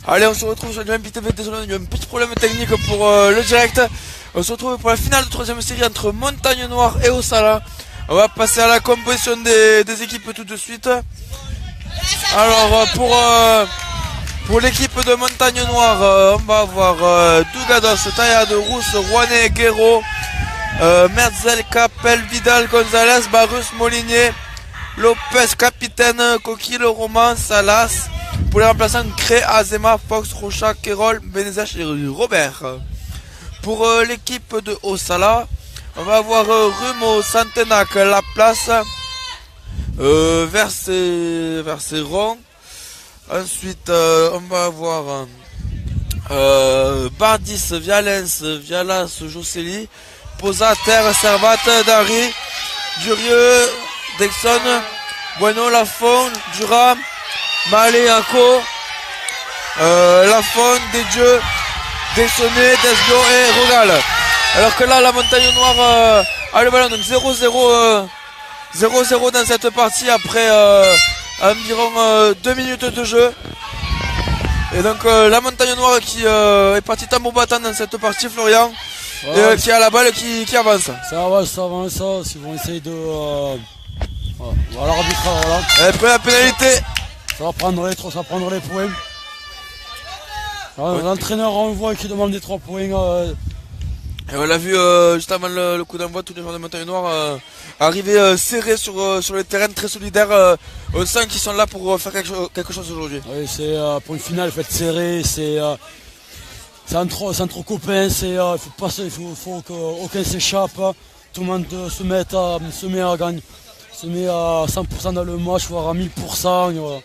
Allez, on se retrouve sur le MPTV. Désolé, il y a un petit problème technique pour le direct. On se retrouve pour la finale de troisième série entre Montagne Noire et Osala. On va passer à la composition des équipes tout de suite. Alors, pour l'équipe de Montagne Noire, on va avoir Dougados, Tayad, Rousse, Rouanet, Guerrero, Merzel, Capel, Vidal, Gonzalez, Barus, Molinier, Lopez, Capitaine, Coquille, Roman, Salas. Pour les remplaçants, Cré, Azema, Fox, Rocha, Kerol, Benezach et Robert. Pour l'équipe de Osala, on va avoir Rumo, Santenac, Laplace, Verseron. Ensuite, on va avoir Bardis, Vialens, Vialas, Joseli, Posa, Terre, Servat, Dari, Durieux, Dexon, Bueno, Lafon, Duram, Malé, Anko, Lafon, Desdieux, Dessonné, Desbio et Rogal. Alors que là, la Montagne Noire a le ballon, donc 0-0 dans cette partie après environ 2 minutes de jeu. Et donc la Montagne Noire qui est partie tambour battant dans cette partie, Florian, ouais, et qui a la balle qui avance. Ça avance, si vont essayer de... voilà, l'arbitrage, voilà. Et après la pénalité. Ça va prendre les points. Ouais. L'entraîneur renvoie qui demande des 3 points. Et on l'a vu juste avant le coup d'envoi, tous les joueurs de Montagne Noire arriver serrés sur le terrain, très solidaires. On sent qu'ils sont là pour faire quelque chose aujourd'hui. Oui, c'est pour une finale, il faut être serré, c'est entre copains, il faut qu'aucun s'échappe, tout le monde se met à gagner, se met à 100% dans le match, voire à 1000%. Et voilà.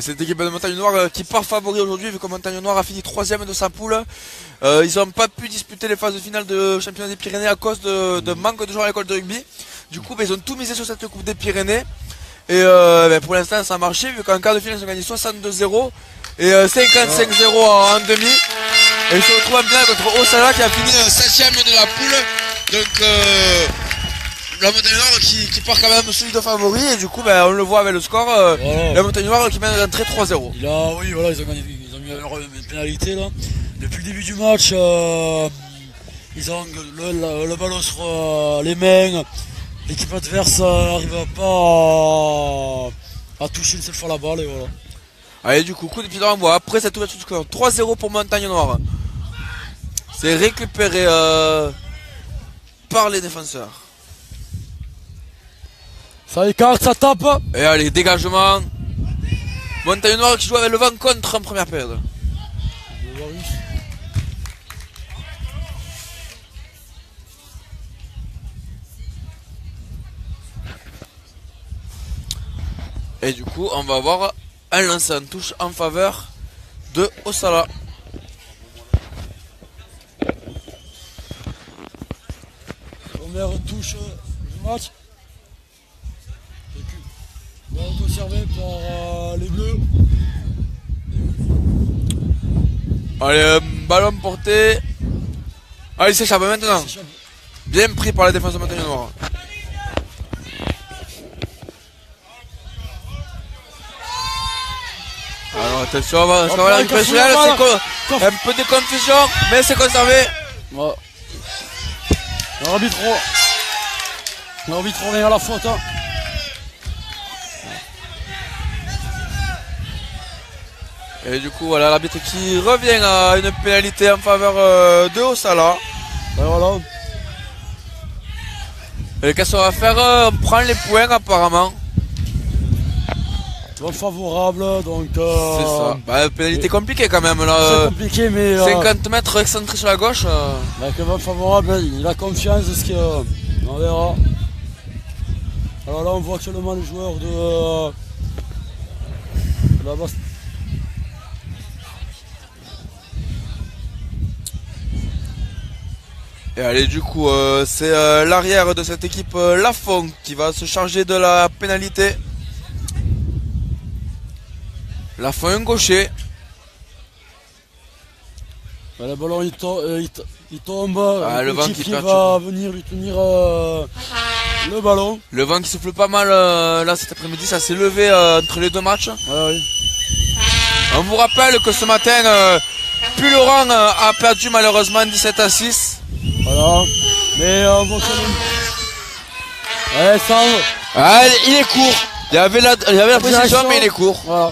Cette équipe de Montagne Noire qui part favori aujourd'hui, vu que Montagne Noire a fini 3ème de sa poule. Ils n'ont pas pu disputer les phases finales de championnat des Pyrénées à cause de manque de joueurs à l'école de rugby. Du coup, ils ont tout misé sur cette coupe des Pyrénées. Et pour l'instant, ça a marché, vu qu'en quart de finale, ils ont gagné 62-0 et 55-0 en demi. Et ils se retrouvent en finale contre Osala qui a fini 7ème de la poule. Donc la Montagne Noire qui part quand même solide favori, et du coup on le voit avec le score, voilà. La Montagne Noire qui mène d'entrée 3-0. Oui, voilà, ils ont mis une pénalité là. Depuis le début du match, ils ont le ballon sur les mains. L'équipe adverse n'arrive pas à toucher une seule fois la balle, et voilà. Allez, du coup de pied de renvoi après cette ouverture du score, 3-0 pour Montagne Noire. C'est récupéré par les défenseurs. Ça écarte, ça tape. Et allez, dégagement. Montagne Noire qui joue avec le vent contre en première période. Et du coup, on va avoir un lancer en touche en faveur de Osala. Première touche du match. Conservé par les Bleus. Allez, ballon porté. Allez, il s'échappe maintenant. Bien pris par la défense de Montagne Noire. Alors attention, on va avoir la récupération. C'est un peu de confusion, mais c'est conservé. Ouais. L'arbitre revient à la faute. Et du coup, voilà l'arbitre qui revient à une pénalité en faveur de Osala. Ben voilà. Et qu'est-ce qu'on va faire? On prend les points apparemment. Bon, favorable, donc... c'est ça. Pénalité compliquée quand même là. C'est compliqué, mais... 50 mètres excentrés sur la gauche. Avec un vent favorable, il a confiance, on verra. Alors là, on voit actuellement les joueurs de la basse. Et allez, du coup, c'est l'arrière de cette équipe, Lafon, qui va se charger de la pénalité. Lafon, un gaucher. Le ballon il tombe, le vent qui va venir lui tenir le ballon. Le vent qui souffle pas mal là cet après-midi, ça s'est levé entre les deux matchs. Oui. On vous rappelle que ce matin, Pulloran a perdu malheureusement 17-6. Voilà. Mais bon, ouais, ça. Ah, il est court. Il y avait la précision, mais il est court. Voilà.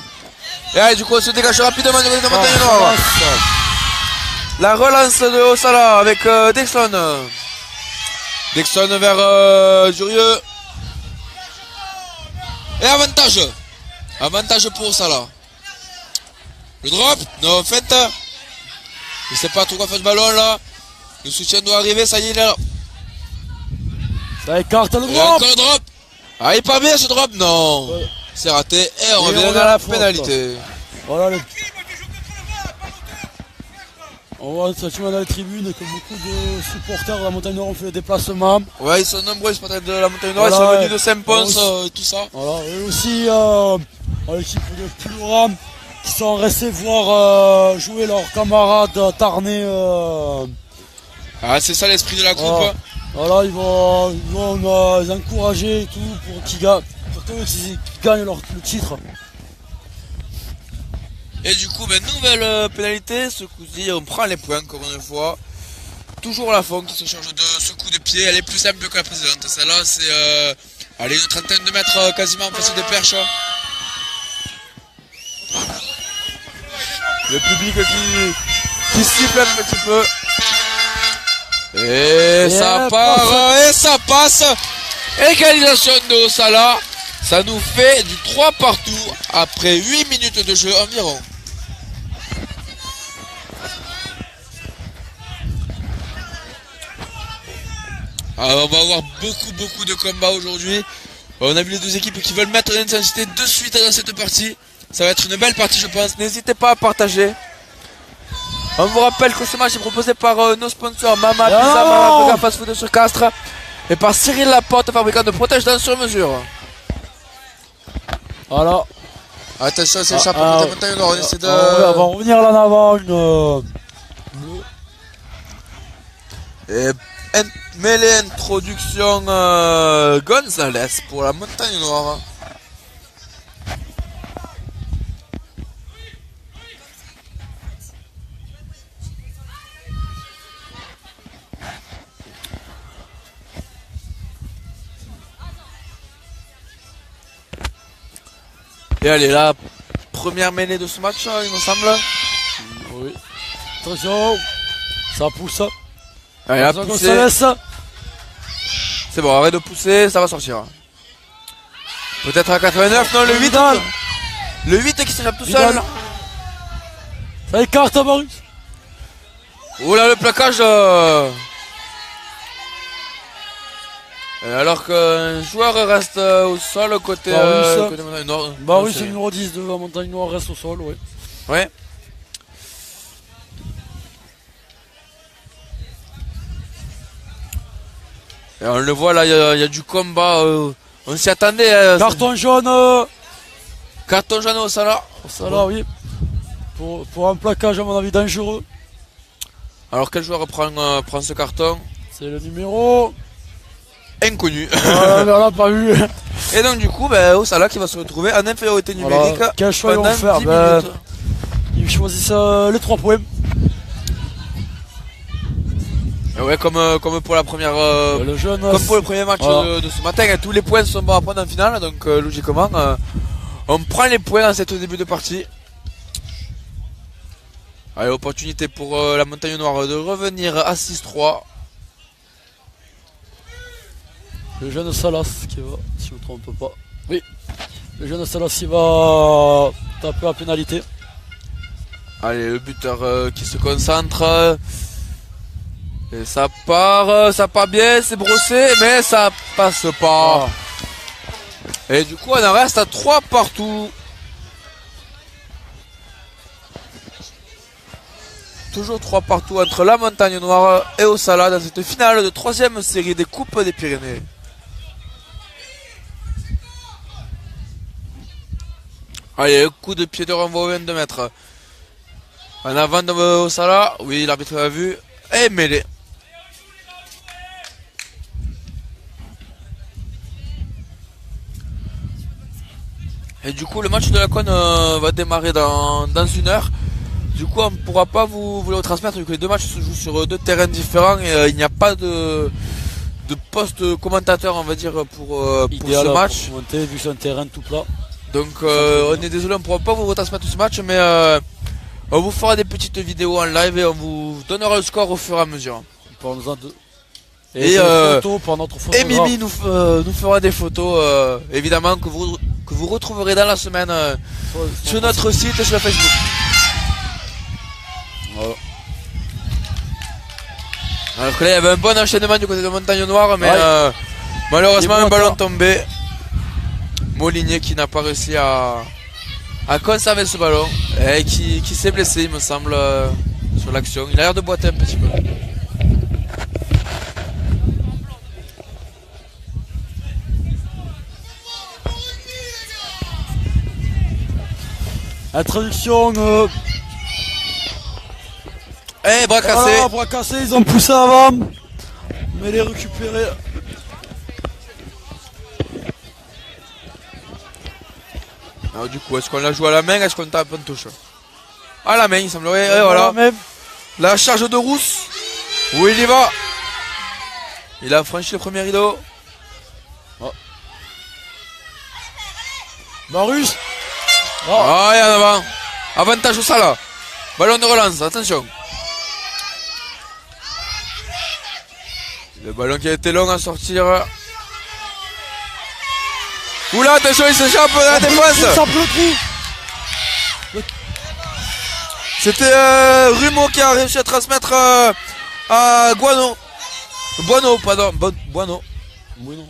Et allez, du coup, on se dégage rapidement de Montagne Noire. La relance de Osala avec Dexon. Dexon vers Jurieux. Et avantage. Avantage pour Osala. Le drop. Non, feinte. Il sait pas trop quoi faire le ballon là. Le soutien doit arriver, ça y est, il est là. Ça écarte le Et drop. encore le drop. Ah, il est pas bien ce drop. Non. Ouais. C'est raté. Et on revient dans la pénalité. Voilà le... On voit le sentiment dans les tribunes que beaucoup de supporters de la Montagne Noire ont fait le déplacement. Ouais, ils sont nombreux, les supporters de la Montagne Noire. Voilà, Ils sont venus de Saint-Pons, tout ça. Voilà, et aussi l'équipe de Pulloran qui sont restés voir jouer leurs camarades tarnais. Ah, c'est ça l'esprit de la groupe. Voilà, voilà, ils vont les encourager et tout pour qu'ils gagnent le titre. Et du coup, nouvelle pénalité. Ce coup-ci, on prend les points encore une fois. Toujours la Fon qui se charge de ce coup de pied. Elle est plus simple que la précédente. Celle-là, c'est allez, une trentaine de mètres quasiment en face des perches. Le public qui siffle un petit peu. Et ça part, et ça passe. Égalisation de Osala. Ça nous fait du 3 partout après 8 minutes de jeu environ. Alors on va avoir beaucoup de combats aujourd'hui. On a vu les deux équipes qui veulent mettre l'intensité de suite dans cette partie. Ça va être une belle partie, je pense. N'hésitez pas à partager. On vous rappelle que ce match est proposé par nos sponsors Mama Pizza, Mama Burger Fast Food sur Castres et par Cyril Laporte, fabricant de protège-dents sur mesure. Voilà. Attention, c'est l'échappe de Montagne Noire. On essaie de... on va revenir là en avant. Et mêlée introduction Gonzalez pour la Montagne Noire. Et allez, la première mêlée de ce match, il me semble. Oui. Attention, ça pousse. Allez, la poussée. C'est bon, arrête de pousser, ça va sortir. Peut-être à 89, non, le 8. Le 8 qui s'échappe tout seul. Ça écarte, Marius. Oh là, le plaquage. Alors qu'un joueur reste au sol côté Montagne Noire. Marius, le numéro 10 de la Montagne Noire, reste au sol, oui. Ouais. Et on le voit là, il y a du combat. On s'y attendait. Carton jaune. Carton jaune au Salah. Au Salah, oui. Pour un plaquage, à mon avis, dangereux. Alors quel joueur prend ce carton? C'est le numéro... Inconnu. On l'a pas vu. Et donc du coup, au Salah qui va se retrouver en infériorité numérique. Voilà. Quel choix ils vont faire? Ils choisissent les 3 points. Et ouais, comme pour la première, le jeune, comme pour le premier match de ce matin, tous les points sont bons à prendre en finale, donc logiquement, on prend les points dans cette début de partie. Allez, opportunité pour la Montagne Noire de revenir à 6-3. Le jeune Salas qui va, si je ne me trompe pas. Oui, le jeune Salas il va taper la pénalité. Allez, le buteur qui se concentre. Et ça part bien, c'est brossé, mais ça passe pas. Et du coup, on en reste à 3 partout. Toujours 3 partout entre la Montagne Noire et Osala dans cette finale de 3e série des Coupes des Pyrénées. Allez, coup de pied de renvoi au 22 mètres. En avant de Osala, oui, l'arbitre l'a vu, et mêlé. Et du coup le match de la Con va démarrer dans une heure. Du coup on ne pourra pas vous le retransmettre vu que les deux matchs se jouent sur deux terrains différents et il n'y a pas de poste commentateur on va dire pour ce match. Pour monter, vu que c'est un terrain tout plat. Donc on est désolé, on ne pourra pas vous retransmettre ce match, mais on vous fera des petites vidéos en live et on vous donnera le score au fur et à mesure. Et photos pour notre photographe. Et Mimi nous fera des photos évidemment que vous retrouverez dans la semaine sur notre site et sur Facebook. Voilà. Alors que là il y avait un bon enchaînement du côté de Montagne Noire, mais malheureusement un ballon tombé. Molinier qui n'a pas réussi à conserver ce ballon et qui s'est blessé il me semble sur l'action. Il a l'air de boiter un petit peu. Introduction. Bras cassé. Voilà, bras cassés, ils ont poussé avant. Mais les récupérer. Alors du coup, est-ce qu'on la joue à la main, est-ce qu'on tape en touche? À la main, il semblerait. Et voilà. Même. La charge de Rousse. Où il y va. Il a franchi le premier rideau. Oh. Marus. Oh. Ah, et en avant. Avantage au Sala. Ballon de relance, attention. Le ballon qui a été long à sortir. Oula, attention, il s'échappe de la défense. C'était Rumo qui a réussi à transmettre à Guano. Buono, pardon. Buono. Bueno.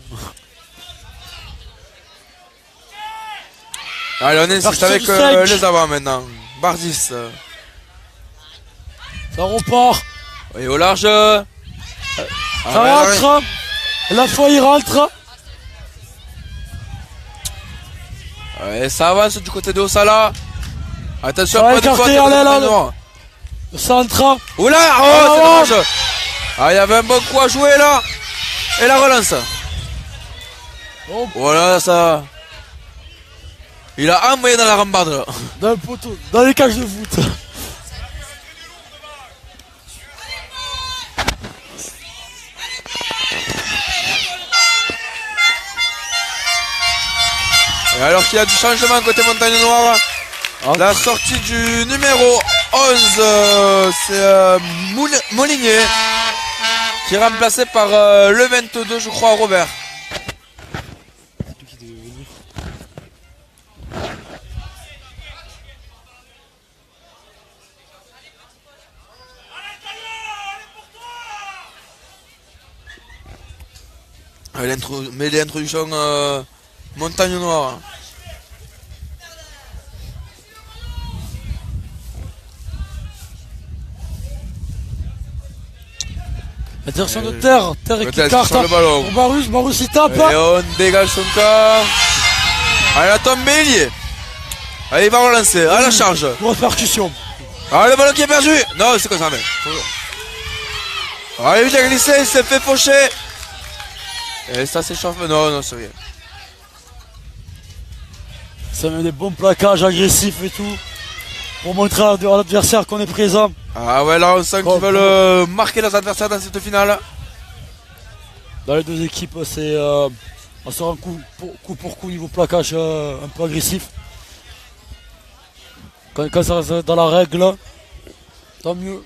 Allez, on est avec les avants maintenant. Bardis. Ça repart. Et au large. Ça rentre. La fois il rentre. Et ça avance du côté de Osala. Attention, pas de faute. Le centre. Oula, c'est dommage. Ah, il y avait un bon coup à jouer là. Et la relance. Oh. Voilà, ça. Il a envoyé dans la rambarde là. Dans le poteau, dans les cages de foot. Et alors qu'il y a du changement côté Montagne Noire, la sortie du numéro 11, c'est Molinier, qui est remplacé par le 22, je crois, Robert. Mais l'introduction Montagne Noire. Attention de terre qui carte le ballon. pour Marus il tape. Et on dégage son corps. Allez, la tombe Bélier. Allez, il va relancer, à la charge. Grosse percussion. Ah, le ballon qui est perdu. Non, c'est comme ça, mec. Allez, il a glissé, il s'est fait faucher. Et ça s'échauffe. Non, c'est rien. Ça met des bons plaquages agressifs et tout. Pour montrer à l'adversaire qu'on est présent. Ah ouais, là on sent qu'ils veulent marquer leurs adversaires dans cette finale. Dans les deux équipes, c'est on sort un coup pour coup niveau plaquage un peu agressif. Quand ça reste dans la règle, tant mieux.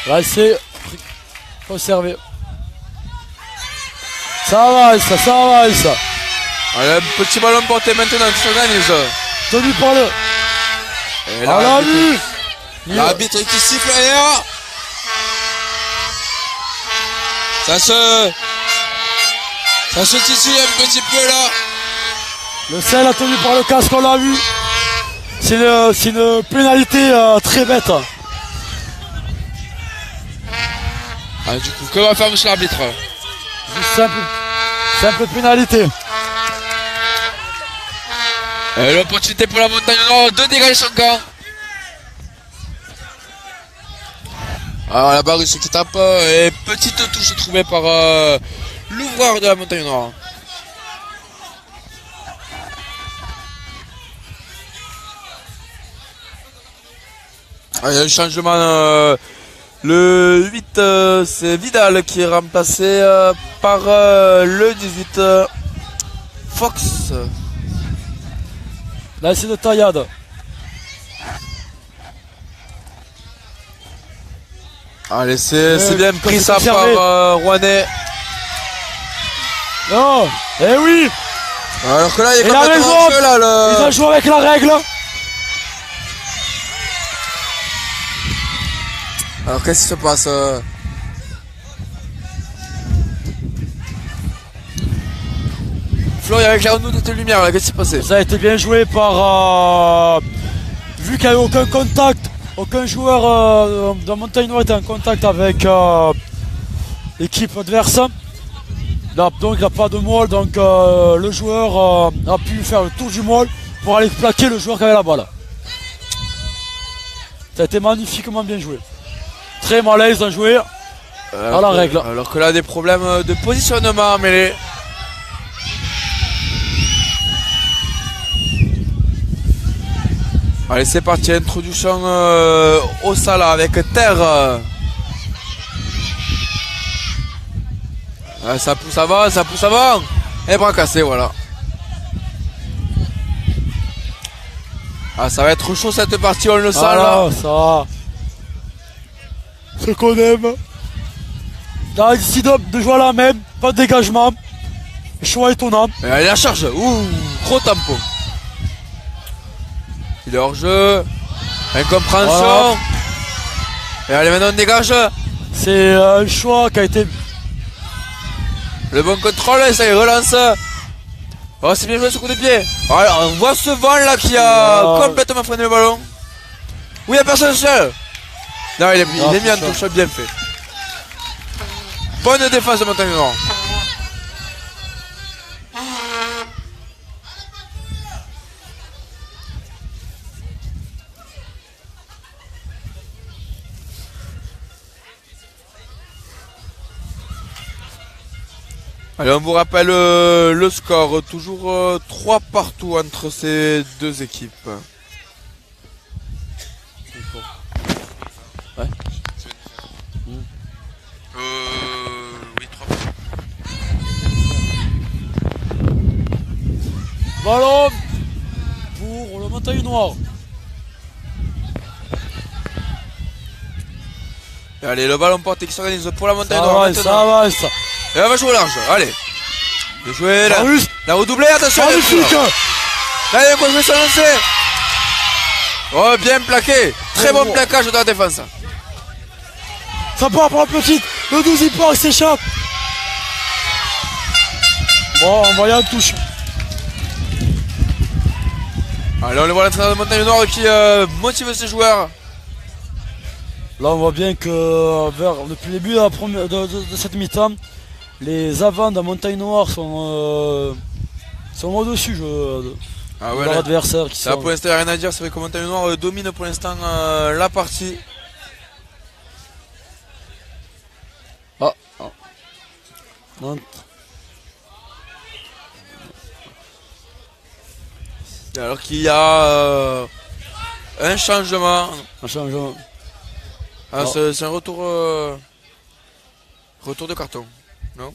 Là c'est conservé. Ça avance. Allez, un petit ballon porté maintenant qui s'organise. Tenu par le. Et là, l'a vu. L'arbitre qui siffle derrière. Ça se titille un petit peu là. Le sel a tenu par le casque, on l'a vu. C'est une pénalité très bête. Ah, du coup, que va faire monsieur l'arbitre? Juste simple pénalité. Et l'opportunité pour la Montagne Noire de dégager son camp. Alors la Barus qui tape et petite touche trouvée par l'ouvreur de la Montagne Noire. Il y a un changement. Le 8, c'est Vidal qui est remplacé par le 18, Fox. Là, c'est de taillade. Allez, c'est bien pris ça par Rouennais. Non, eh oui. Alors que là, il est Il a complètement raison. en jeu, là. Il a joué avec la règle. Alors qu'est-ce qui se passe Flo, il y avait clairement de tes lumières là, qu'est-ce qui s'est passé? Ça a été bien joué par... vu qu'il n'y a eu aucun contact, aucun joueur de Montagne Noire était en contact avec l'équipe adverse. Là, donc il n'y a pas de molle, donc le joueur a pu faire le tour du molle pour aller plaquer le joueur qui avait la balle. Ça a été magnifiquement bien joué. Très malaise à jouer à la règle. Alors que là, des problèmes de positionnement mêlés. Allez, c'est parti, introduction au Sala avec Terre. Ça pousse avant, ça pousse avant. Et bras cassé, voilà. Ah, ça va être chaud cette partie, on le sent là. Ça. Ce qu'on aime. Là, il décide de jouer à la même, pas de dégagement. Choix étonnant. Et allez, la charge. Ouh, gros tempo. Il est hors jeu. Incompréhension. Voilà. Et allez, maintenant on dégage. C'est un choix qui a été. Le bon contrôle, ça y est, relance. Oh, c'est bien joué ce coup de pied. Alors, on voit ce vent là qui a complètement freiné le ballon. Oui, il n'y a personne seul. Non, il est mis en touche, bien fait. Bonne défense de Montagne Noire. Allez, on vous rappelle le score, toujours 3 partout entre ces deux équipes. Ouais. Oui, 3 partout. Ballon pour le Montagne Noire. Et allez, le ballon porté qui s'organise pour la Montagne Ça Noire va, maintenant. ça va, ça. Et on va jouer large, allez. Bien joué, là. La redoublée, attention. Magnifique. Là, il y a quoi jouer sur lancé. Oh, bien plaqué. Très bon plaquage de la défense. Ça part pour la petite. Le 12 il part, il s'échappe. Bon, on va y aller en touche. Allez, on le voit l'entraîneur de Montagne Noire qui motive ses joueurs. Là, on voit bien que depuis le début de cette mi-temps, les avants de Montagne Noire sont au-dessus de leur adversaire. Ça, pour l'instant, il n'y a rien à dire. C'est vrai que Montagne Noire domine pour l'instant la partie. Nantes. Alors qu'il y a un changement. Un changement. Ah, c'est un retour de carton, non?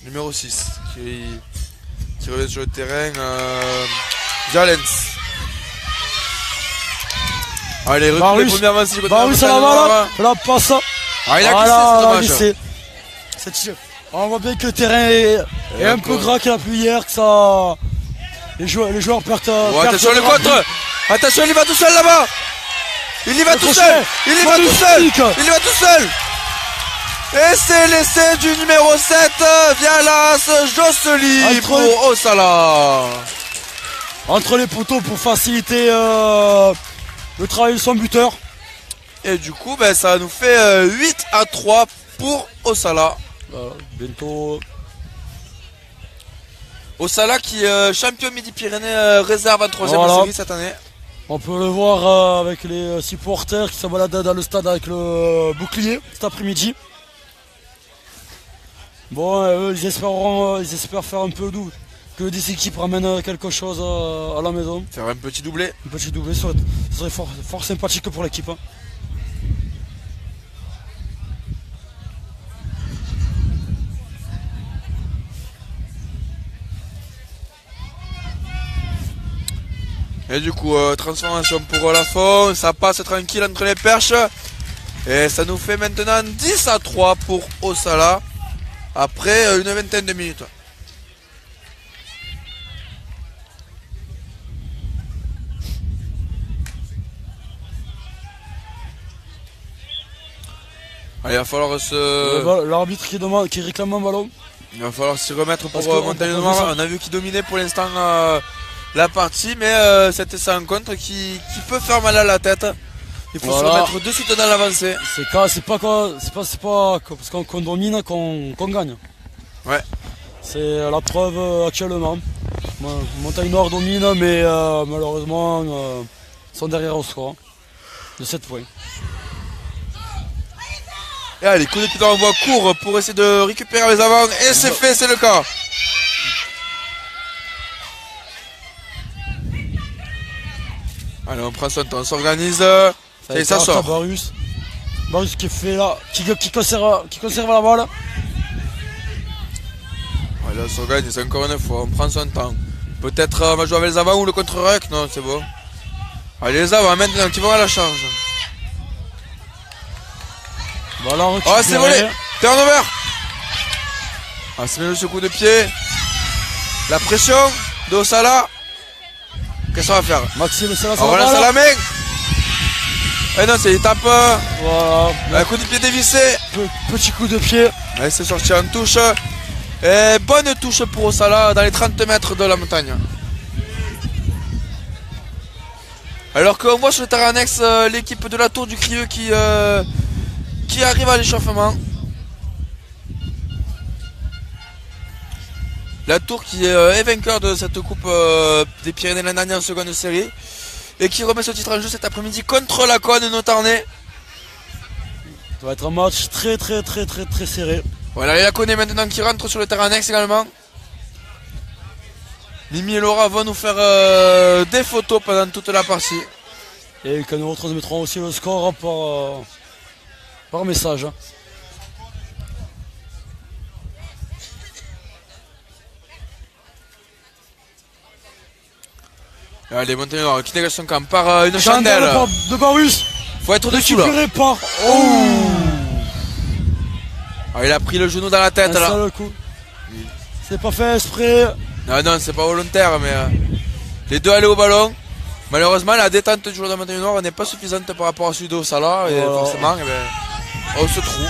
Numéro 6 qui revient sur le terrain. Jalens. Allez, recule les premiers avancées. Barus à la balle, la passe. Ah, il a glissé, c'est dommage. On voit bien que le terrain est un peu gras qu'il a pu hier, que ça. Les joueurs perdent. Attention le contre. Attention, il y va tout seul là-bas. Il y va tout seul. Il y va tout seul. Il y va tout seul. Et c'est l'essai du numéro 7, Vialas Josely pour Osala. Entre les poteaux pour faciliter le travail de son buteur. Et du coup, ben, ça nous fait 8-3 pour Osala. Bientôt. Osala qui est champion Midi-Pyrénées réserve en 3ème série cette année. On peut le voir avec les supporters qui se baladent dans le stade avec le bouclier cet après-midi. Bon, eux, ils espèrent faire un peu doux. Que des équipes ramènent quelque chose à la maison. Faire un petit doublé. Un petit doublé, ça serait fort sympathique pour l'équipe. Hein. Et du coup, transformation pour Lafont, ça passe tranquille entre les perches. Et ça nous fait maintenant 10-3 pour Osala, après une vingtaine de minutes. Allez, il va falloir se... L'arbitre qui réclame un ballon. Il va falloir s'y remettre pour Montagne Noire. On a vu qu'il dominait pour l'instant la partie, mais c'était sa rencontre qui peut faire mal à la tête. Il faut se remettre de suite dans l'avancée. C'est pas parce qu'on domine qu'on gagne. Ouais. C'est la preuve actuellement. Montagne Noire domine, mais malheureusement ils sont derrière au score de 7 points. Et allez, coup de pied d'envoi court pour essayer de récupérer les avants. Et c'est fait, c'est le cas. Allez, on prend son temps, on s'organise. Et ça sort. Barus qui fait là, qui conserve la balle. Allez, on s'organise encore une fois, on prend son temps. Peut-être on va jouer avec les avants ou le contre-rec. Non, c'est bon. Allez, les avants maintenant qui vont à la charge. Voilà, oh, c'est volé. Turnover. Ah, c'est même ce coup de pied. La pression de Osala. Qu'est-ce qu'on va faire? Maxime, c'est la on relance à la main. Eh non, c'est l'étape. Voilà. Un coup de pied dévissé. Petit coup de pied. Allez, c'est sorti en touche. Et bonne touche pour Osala dans les 30 mètres de la montagne. Alors qu'on voit sur le terrain annexe l'équipe de la Tour du Crieux qui arrive à l'échauffement. La Tour qui est vainqueur de cette coupe des Pyrénées l'année dernière en seconde série. Et qui remet ce titre en jeu cet après-midi contre la Cône Nottarnais. Ça va être un match très serré. Voilà, et la Cône maintenant qui rentre sur le terrain annexe également. Mimi et Laura vont nous faire des photos pendant toute la partie. Et que nous retransmettrons aussi le score par message. Allez, Montagne Noire qui dégage son camp par une chandelle. De Barus. Faut être dessus là. Par... Oh. Ah, il a pris le genou dans la tête là. Le coup. C'est pas fait exprès. Non, c'est pas volontaire, mais les deux allaient au ballon. Malheureusement, la détente du joueur de Montagne Noire n'est pas suffisante par rapport à celui de Osala. Et forcément, on se trouve.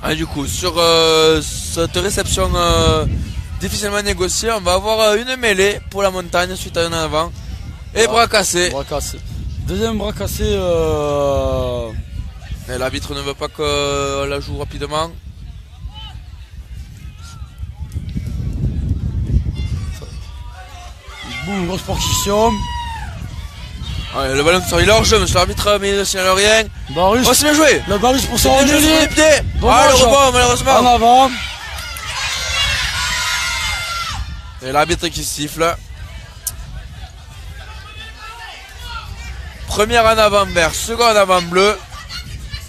Ah, du coup, sur cette réception difficilement négociée, on va avoir une mêlée pour la montagne suite à un avant. Et bras cassé. Deuxième bras cassé. Et l'arbitre ne veut pas qu'on la joue rapidement. Boum, grosse partition. Ouais, le ballon sort large, monsieur l'arbitre, mais il ne signale rien. Barus. Oh, c'est bien joué. Le Barus pour son les pieds. Ah, le rebond, malheureusement. En avant. Et l'arbitre qui siffle. Première en avant vert, seconde en avant bleu.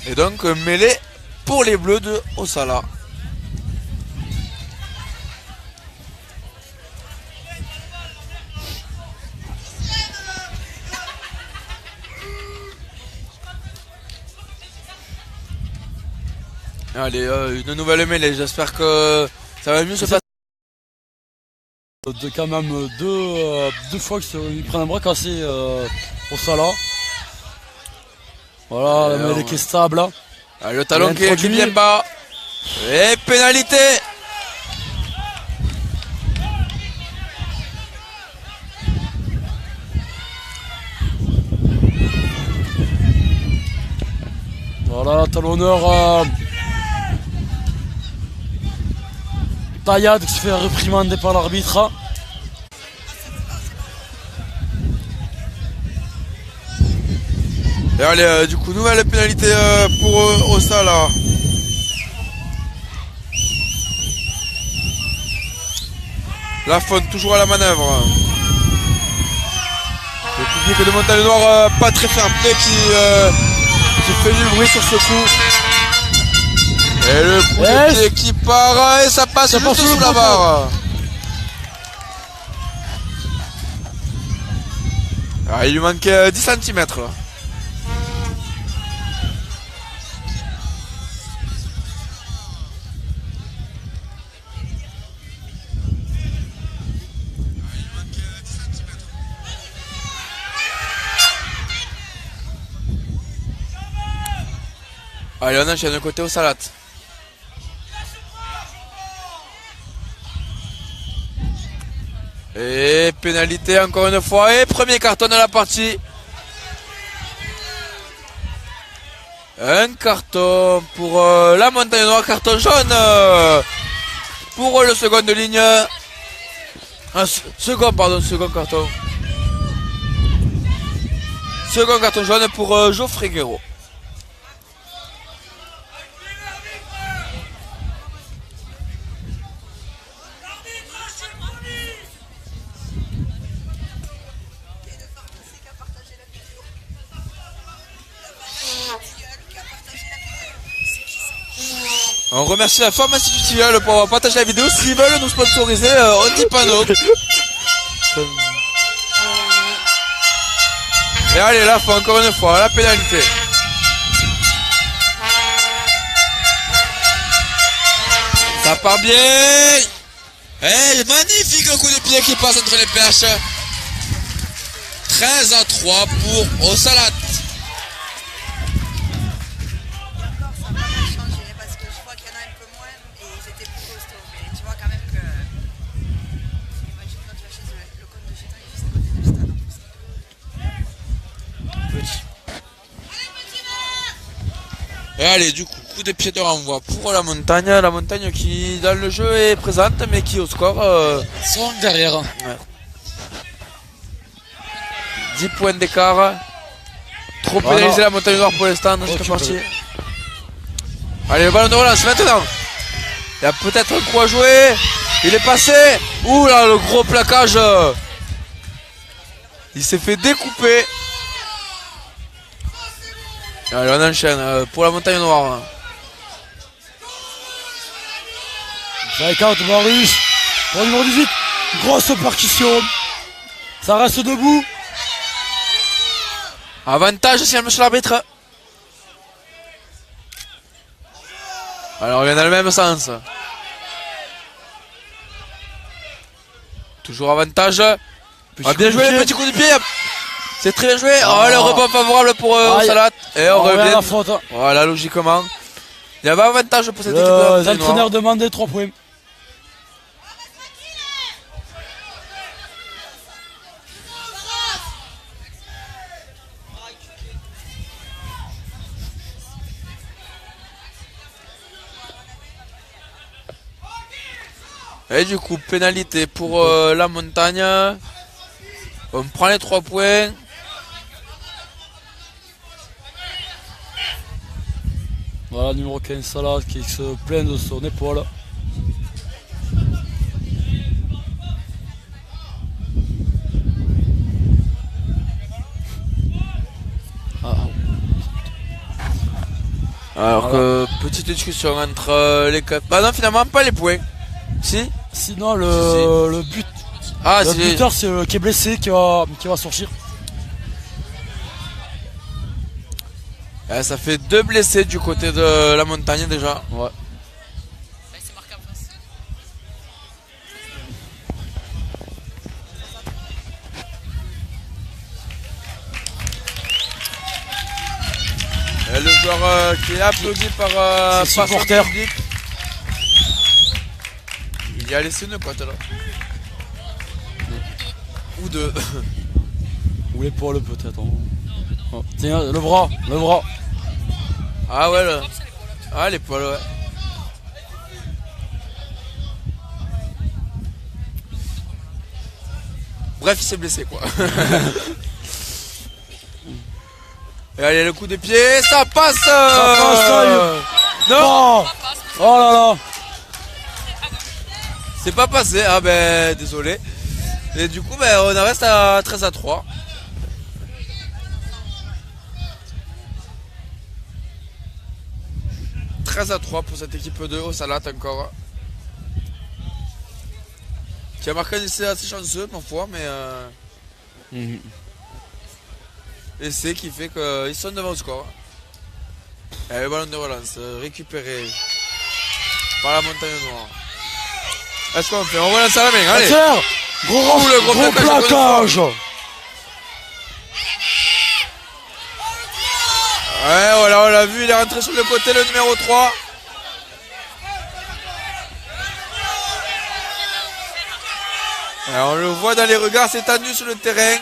Et donc mêlée pour les bleus de Osala. Allez, une nouvelle mêlée, j'espère que ça va mieux se passer. Quand même deux fois qu'ils prennent un bras cassé au Sala. Voilà, la mêlée qui est stable. Le talon qui est bien bas. Et pénalité. Voilà, talonneur. taillade qui se fait réprimander par l'arbitre. Et allez, du coup, nouvelle pénalité pour Osala. Lafont toujours à la manœuvre. Le public de Montagne Noire pas très fair play qui fait du bruit sur ce coup. Et le coup de pied qui part et ça passe juste sous la barre. Ah, il lui manque 10 cm là. Allez, on enchaîne de côté au Salat. Et pénalité encore une fois. Et premier carton de la partie. Un carton pour la Montagne Noire. Carton jaune pour le second de ligne. Second carton. Second carton jaune pour Geoffrey Guéraud. On remercie la pharmacie du Tilleul pour avoir partagé la vidéo. S'ils veulent nous sponsoriser, on dit pas non. Et allez, là, faut encore une fois la pénalité. Ça part bien. Et magnifique coup de pied qui passe entre les perches. 13-3 pour Osalat. Et allez, du coup de pied de renvoi pour la montagne qui dans le jeu est présente mais qui au score sont derrière. Ouais. 10 points d'écart. Trop pénalisé la Montagne Noire pour l'instant dans cette partie. Allez, le ballon de relance maintenant. Il y a peut-être un coup à jouer. Il est passé. Ouh là, le gros plaquage. Il s'est fait découper. Allez, on enchaîne pour la Montagne Noire. Strike out Marius. Pour le numéro 18. Grosse percussion. Ça reste debout. Avantage si monsieur l'arbitre. Alors, il vient dans le même sens. Toujours avantage. Bien joué, le petit coup de pied. C'est très bien joué. Oh, le rebond favorable pour Salat. Et on revient. La faute. Voilà, logiquement. Il y avait avantage pour cette équipe. Les entraîneurs demandaient 3 points. Et du coup, pénalité pour la montagne. On prend les 3 points. Voilà, numéro 15 Salat qui se plaint de son épaule. Alors que petite discussion entre les 4. Bah non, finalement pas les points. Si. Sinon le but. Ah, le buteur c'est qui est blessé qui va sortir. Ça fait 2 blessés du côté de la montagne déjà. Ouais. Et le joueur qui est applaudi par supporter. Il y a laissé une cote là. Ou deux. Ou l'épaule peut-être. Oh. Tiens, le bras. Ah ouais, ah l'épaule, ouais. Bref, il s'est blessé quoi. Et allez, le coup de pied, ça passe. Non. Oh là là. C'est pas passé, ah ben désolé. Et du coup ben, on en reste à 13-3. « 13-3 pour cette équipe de Osalat encore. Qui a marqué un essai assez chanceux parfois, mais essai qui fait qu'ils sont devant le score. Et le ballon de relance récupéré par la Montagne Noire. Est-ce qu'on fait? On relance à la main, allez. Gros plaquage. Ouais, voilà, on l'a vu, il est rentré sur le côté, le numéro 3. Et on le voit dans les regards, c'est tendu sur le terrain.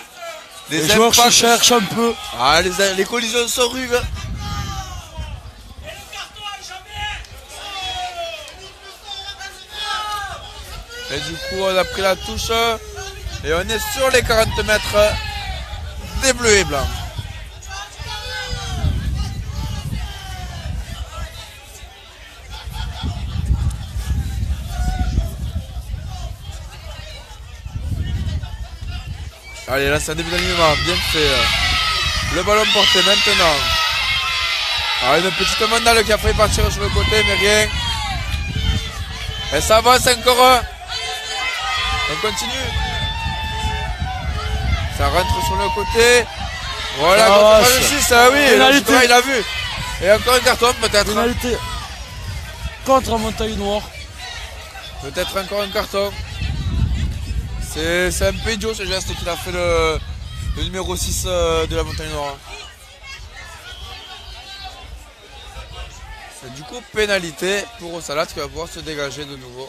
Les joueurs se cherchent un peu. Ah, les collisions sont rudes. Et du coup, on a pris la touche. Et on est sur les 40 mètres des Bleus et Blancs. Allez, là c'est un début d'alignement, bien fait. Le ballon porté maintenant. Ah, une petite mandale qui a failli partir sur le côté, mais rien. Et ça avance encore. On continue. Ça rentre sur le côté. Voilà, contre le 6, ah oui, il a vu. Et encore un carton peut-être. Pénalité contre Montagne Noire. Peut-être encore un carton. C'est un peu idiot ce geste qu'il a fait le numéro 6 de la Montagne Noire. C'est du coup pénalité pour Osalat qui va pouvoir se dégager de nouveau.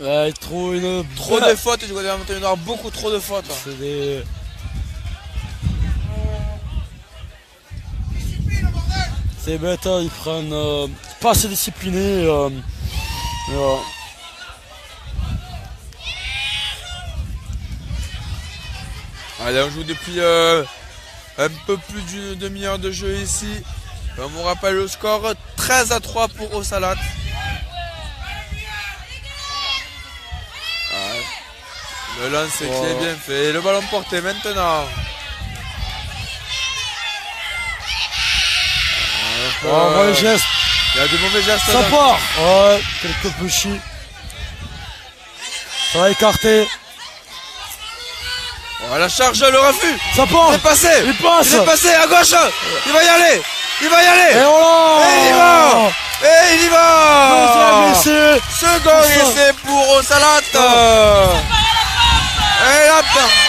Ouais, trop de fautes du côté de la Montagne Noire, beaucoup trop de fautes. C'est des... C'est bête, hein, ils prennent pas assez disciplinés. Allez, on joue depuis un peu plus d'une demi-heure de jeu ici. On vous rappelle le score 13-3 pour Osalat. Le lance qui est bien fait. Le ballon porté maintenant. Mauvais geste. Il y a des mauvais gestes. Ça part. Ouais, quelques petits. Ça va écarter. Oh, la charge, le refus. Ça part. Il est passé. Il passe. Il est passé à gauche. Il va y aller. Il va y aller. Et voilà. Et il y va. Et il y va. Second essai pour Osalat. Et là,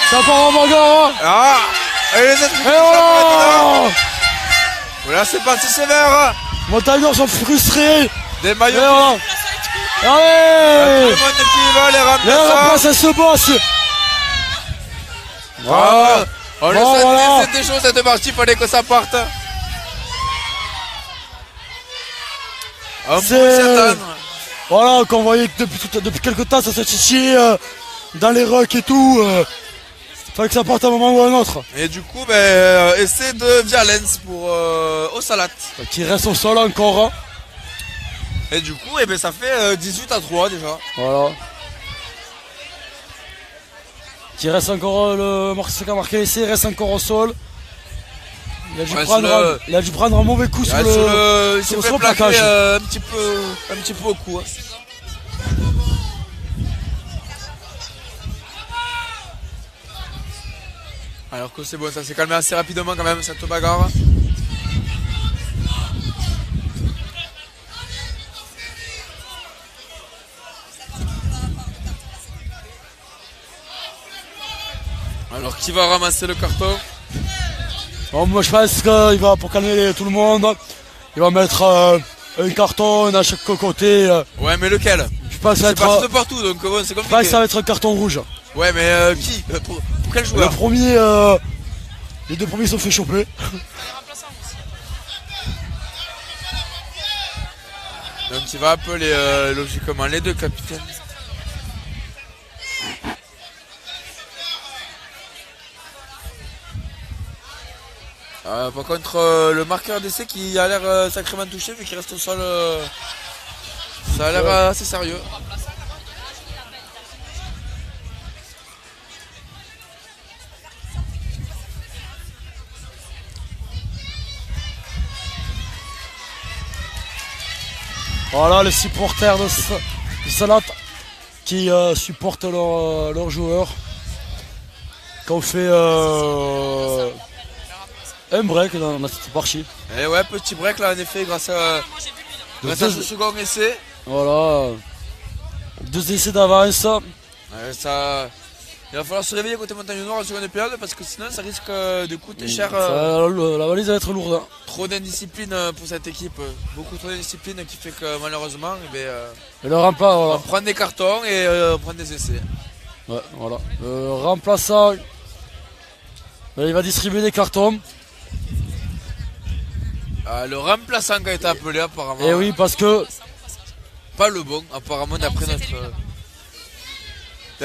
ça part en bagarre. Ah. Et les autres. Et voilà. Voilà, c'est parti sévère. Montagnards sont frustrés. Des maillots. Et allez. Tout le monde qui va les remplacer. Ça se bosse. Voilà. On le sentait, c'était chaud cette partie, il fallait que ça parte. Voilà, qu'on voyait que depuis quelques temps ça s'est titillé dans les rucks et tout. Fallait que ça parte à un moment ou à un autre. Et du coup, essai de violence pour Osalat. Qui reste au sol encore. Hein. Et du coup, ça fait 18-3 déjà. Voilà. Qui reste encore le qui a marqué l'essai, reste encore au sol. Il a dû prendre un mauvais coup sur le. Il s'est fait plaquer un petit peu au cou. Hein. Alors que c'est bon, ça s'est calmé assez rapidement quand même cette bagarre. Alors qui va ramasser le carton? Bon, moi je pense qu'il va, pour calmer tout le monde, il va mettre un carton à chaque côté. Ouais, mais lequel? Je pense que ça va être de partout, donc bon, c'est compliqué. Je pense que ça va être un carton rouge. Ouais, mais qui? Pour quel joueur? Le premier, les deux premiers sont fait choper. Donc il va appeler logiquement les deux capitaines. Par contre, le marqueur d'essai qui a l'air sacrément touché vu qu'il reste au sol, ça a l'air assez sérieux. Voilà les supporters de Salat qui supportent leurs joueurs. Qui ont fait un break dans cette partie. Et ouais, petit break là en effet grâce à ce second essai. Voilà. 2 essais d'avance. Ça, il va falloir se réveiller côté Montagne Noire en seconde période parce que sinon ça risque de coûter cher. La valise va être lourde. Trop d'indiscipline pour cette équipe. Beaucoup trop d'indiscipline qui fait que malheureusement Et le remplaçant, voilà. on prend des cartons et on prend des essais. Ouais, voilà. Remplaçant. Il va distribuer des cartons. Le remplaçant qui a été appelé apparemment. Et oui, parce que. Pas le bon, apparemment d'après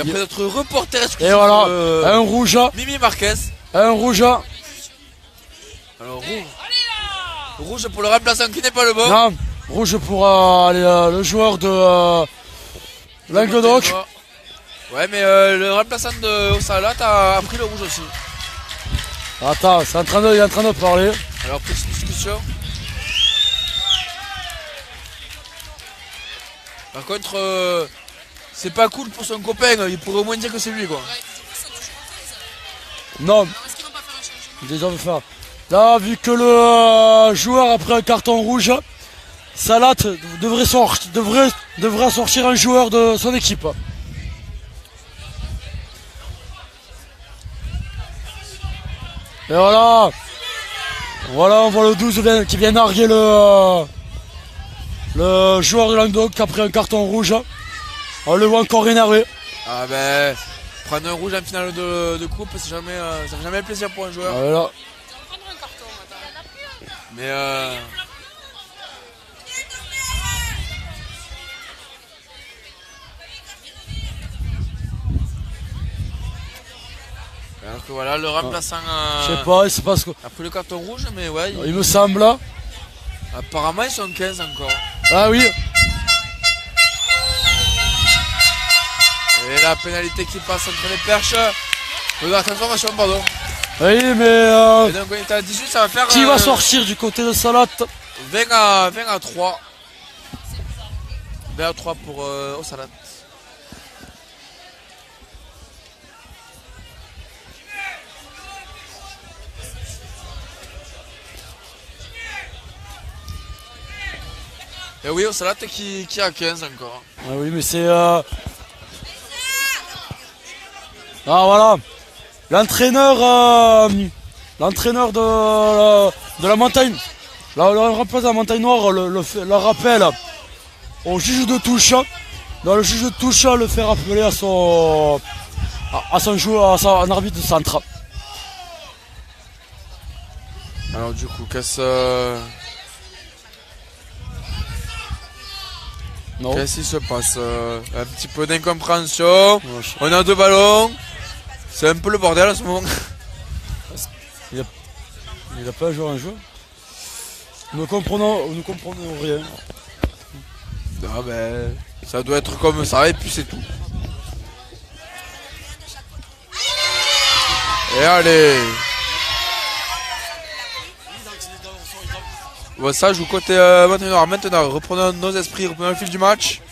notre reporter exclusif. Et voilà, un rouge. Mimi Marquez. Un rouge. Alors rouge pour le remplaçant qui n'est pas le bon. Non, rouge pour le joueur de Languedoc. Ouais, mais le remplaçant de Osalat a pris le rouge aussi. Attends, il est en train de parler. Alors petite discussion. Par contre, c'est pas cool pour son copain, il pourrait au moins dire que c'est lui quoi. Non. Déjà veut faire. Là, vu que le joueur a pris un carton rouge, Salat devrait sortir un joueur de son équipe. Et voilà. Voilà, on voit le 12 qui vient narguer le joueur de Languedoc qui a pris un carton rouge. On le voit encore énervé. Ah ben, prendre un rouge en finale de coupe, ça fait jamais plaisir pour un joueur. Ah, voilà. Mais alors que voilà, le remplaçant Je sais pas, c'est parce que. a pris le carton rouge, mais ouais, Il me semble. apparemment ils sont 15 encore. Ah oui. Et la pénalité qui passe entre les perches. La transformation, pardon. Oui, mais. Et donc on est à 18, ça va faire. Qui va sortir du côté de Salat? 20 à 3. 20 à 3 pour Osalat. Et oui, Osalat qui a 15 encore. Ah oui, mais c'est. Ah voilà. L'entraîneur de la montagne. Le remplaçant de la montagne noire le rappelle au juge de touche. Dans le juge de touche le fait rappeler à son joueur, à son arbitre de centre. Alors du coup, qu'est-ce qui se passe? Un petit peu d'incompréhension. On a 2 ballons. C'est un peu le bordel à ce moment. Il a pas joué un jeu. Nous comprenons rien. Ah ben, ça doit être comme ça et puis c'est tout. Et allez. Bon, ça joue côté maintenant, reprenons nos esprits, reprenons le fil du match.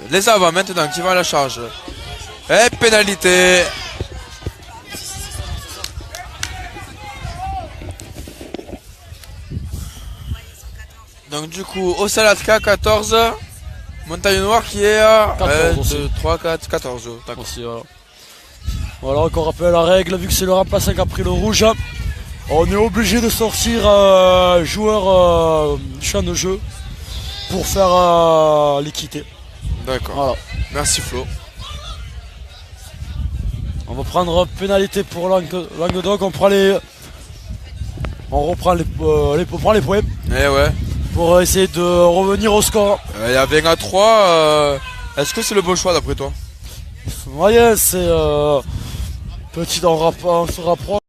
Les avants maintenant qui vont à la charge. Et pénalité. Donc du coup, Osalatka 14, Montagne Noire qui est à 2, 3, 4, 14. Aussi, voilà. Voilà, encore rappel la règle, vu que c'est le remplaçant qui a pris le rouge, on est obligé de sortir joueur du champ de jeu pour faire l'équité. D'accord. Voilà. Merci Flo. On va prendre pénalité pour Languedoc, on reprend les points. Eh ouais. Pour essayer de revenir au score. Il y a 20 à 3. Est-ce que c'est le bon choix d'après toi? Ouais, c'est. on se rapproche.